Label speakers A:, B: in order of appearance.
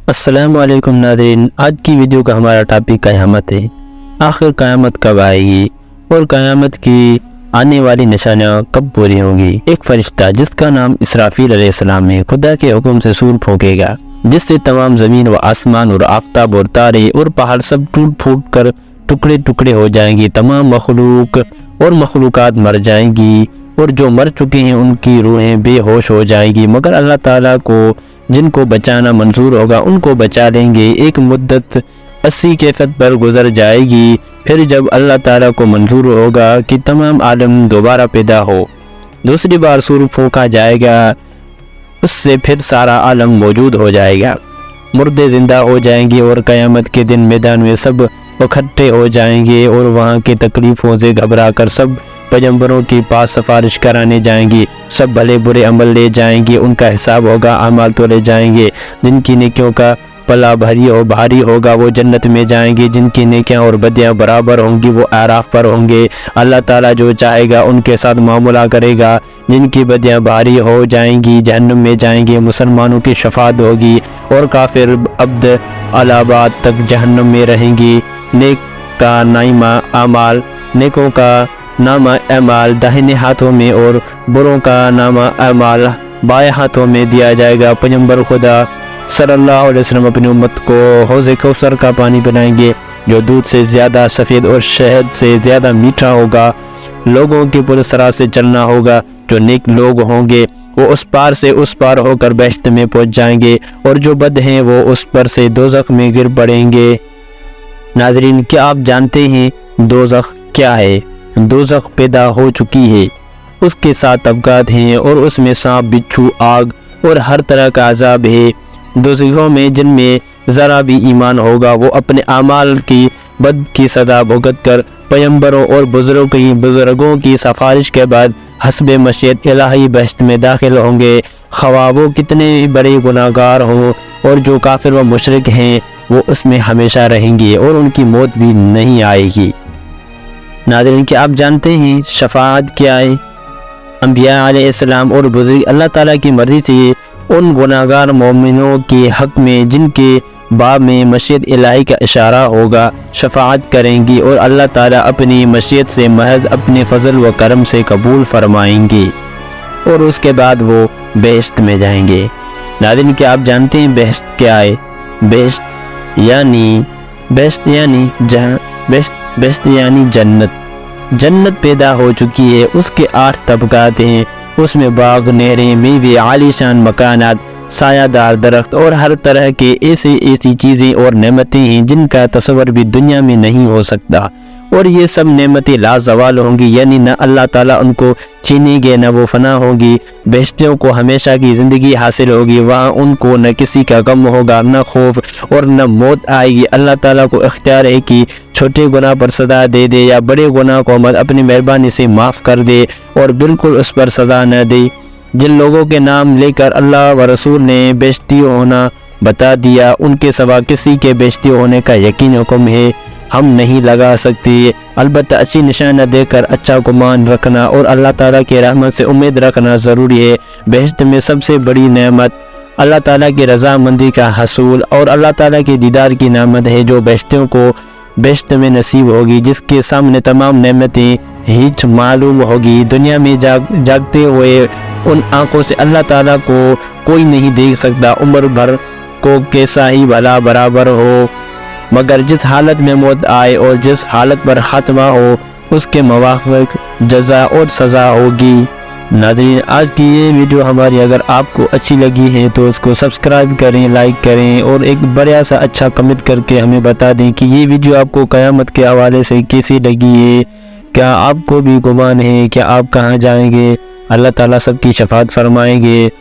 A: السلام علیکم ناظرین، آج کی ویڈیو کا ہمارا ٹاپک قیامت ہے۔ آخر قیامت کب آئے گی اور قیامت کی آنے والی نشانیاں کب پوری ہوں گی؟ ایک فرشتہ جس کا نام اسرافیل علیہ السلام ہے خدا کے حکم سے سور پھونکے گا، جس سے تمام زمین و آسمان اور آفتاب اور تارے اور پہاڑ سب ٹوٹ پھوٹ کر ٹکڑے ٹکڑے ہو جائیں گی۔ تمام مخلوق اور مخلوقات مر جائیں گی اور جو مر چکے ہیں ان کی روحیں بے ہوش ہو جائیں گی، مگر اللہ تعالیٰ کو جن کو بچانا منظور ہوگا ان کو بچا لیں گے۔ ایک مدت 80 کیفیت پر گزر جائے گی، پھر جب اللہ تعالیٰ کو منظور ہوگا کہ تمام عالم دوبارہ پیدا ہو، دوسری بار سور پھونکا جائے گا، اس سے پھر سارا عالم موجود ہو جائے گا، مردے زندہ ہو جائیں گے اور قیامت کے دن میدان میں سب اکٹھے ہو جائیں گے اور وہاں کی تکلیفوں سے گھبرا کر سب پیغمبروں کے پاس سفارش کرانے جائیں گے۔ سب بھلے برے عمل لے جائیں گے، ان کا حساب ہوگا، اعمال تولے جائیں گے۔ جن کی نیکیوں کا پلہ بھاری ہوگا وہ جنت میں جائیں گے، جن کی نیکیاں اور بدیاں برابر ہوں گی وہ اعراف پر ہوں گے۔ اللہ تعالیٰ جو چاہے گا ان کے ساتھ معاملہ کرے گا۔ جن کی بدیاں بھاری ہو جائیں گی جہنم میں جائیں گے، مسلمانوں کی شفاعت ہوگی اور کافر ابد الآباد تک جہنم میں رہیں گی۔ نیک کا نیکوں کا نامہ اعمال داہنے ہاتھوں میں اور بروں کا نامہ اعمال بائیں ہاتھوں میں دیا جائے گا۔ پیغمبر خدا صلی اللہ علیہ وسلم اپنی امت کو حوض کوثر کا پانی پلائیں گے جو دودھ سے زیادہ سفید اور شہد سے زیادہ میٹھا ہوگا۔ لوگوں کے پورے راہ سے چلنا ہوگا، جو نیک لوگ ہوں گے وہ اس پار سے اس پار ہو کر بہشت میں پہنچ جائیں گے اور جو بد ہیں وہ اس پر سے دوزخ میں گر پڑیں گے۔ ناظرین، کیا آپ جانتے ہیں دوزخ کیا ہے؟ دوزخ پیدا ہو چکی ہے، اس کے 7 طبقات ہیں اور اس میں سانپ، بچھو، آگ اور ہر طرح کا عذاب ہے۔ دوزخوں میں جن میں ذرا بھی ایمان ہوگا وہ اپنے اعمال کی بد کی سزا بھگت کر پیغمبروں اور بزرگوں کی سفارش کے بعد حسب مشیت الہی بہشت میں داخل ہوں گے، خواہ وہ کتنے بڑے گناہ گار ہوں، اور جو کافر و مشرک ہیں وہ اس میں ہمیشہ رہیں گے اور ان کی موت بھی نہیں آئے گی۔ ناظرین، کیا آپ جانتے ہیں شفاعت کیا ہے؟ انبیاء علیہ السلام اور بزرگ اللہ تعالیٰ کی مرضی سے ان گناہ گار مومنوں کے حق میں جن کے باب میں مشیت الہی کا اشارہ ہوگا شفاعت کریں گی، اور اللہ تعالیٰ اپنی مشیت سے محض اپنے فضل و کرم سے قبول فرمائیں گے اور اس کے بعد وہ بہشت میں جائیں گے۔ ناظرین، کیا آپ جانتے ہیں بہشت کیا ہے؟ بہشت یعنی جنت پیدا ہو چکی ہے، اس کے 8 طبقات ہیں، اس میں باغ، نہریں، میوے، عالی شان مکانات، سایہ دار درخت اور ہر طرح کے ایسی چیزیں اور نعمتیں ہیں جن کا تصور بھی دنیا میں نہیں ہو سکتا، اور یہ سب نعمتیں لازوال ہوں گی، یعنی نہ اللہ تعالیٰ ان کو چھینیں گے نہ وہ فنا ہوں گی۔ بہشتیوں کو ہمیشہ کی زندگی حاصل ہوگی، وہاں ان کو نہ کسی کا غم ہوگا، نہ خوف اور نہ موت آئے گی۔ اللہ تعالیٰ کو اختیار ہے کہ چھوٹے گناہ پر سزا دے دے یا بڑے گناہ کو اپنی مہربانی سے معاف کر دے اور بالکل اس پر سزا نہ دے۔ جن لوگوں کے نام لے کر اللہ و رسول نے بہشتی ہونا بتا دیا، ان کے سوا کسی کے بہشتی ہونے کا یقین حکم ہے ہم نہیں لگا سکتے۔ البتہ اچھی نشانہ دے کر اچھا گمان رکھنا اور اللہ تعالیٰ کی رحمت سے امید رکھنا ضروری ہے۔ بہشت میں سب سے بڑی نعمت اللہ تعالیٰ کی رضامندی کا حصول اور اللہ تعالیٰ کے دیدار کی نعمت ہے، جو بہشتیوں کو بہشت میں نصیب ہوگی، جس کے سامنے تمام نعمتیں ہیچ معلوم ہوگی۔ دنیا میں جاگتے ہوئے ان آنکھوں سے اللہ تعالیٰ کو کوئی نہیں دیکھ سکتا، عمر بھر کو کیسا ہی بھلا برابر ہو، مگر جس حالت میں موت آئے اور جس حالت پر خاتمہ ہو اس کے موافق جزا اور سزا ہوگی۔ ناظرین، آج کی یہ ویڈیو ہماری اگر آپ کو اچھی لگی ہے تو اس کو سبسکرائب کریں، لائک کریں اور ایک بڑا سا اچھا کمنٹ کر کے ہمیں بتا دیں کہ یہ ویڈیو آپ کو قیامت کے حوالے سے کیسی لگی ہے۔ کیا آپ کو بھی گمان ہے کہ آپ کہاں جائیں گے؟ اللہ تعالیٰ سب کی شفاعت فرمائیں گے۔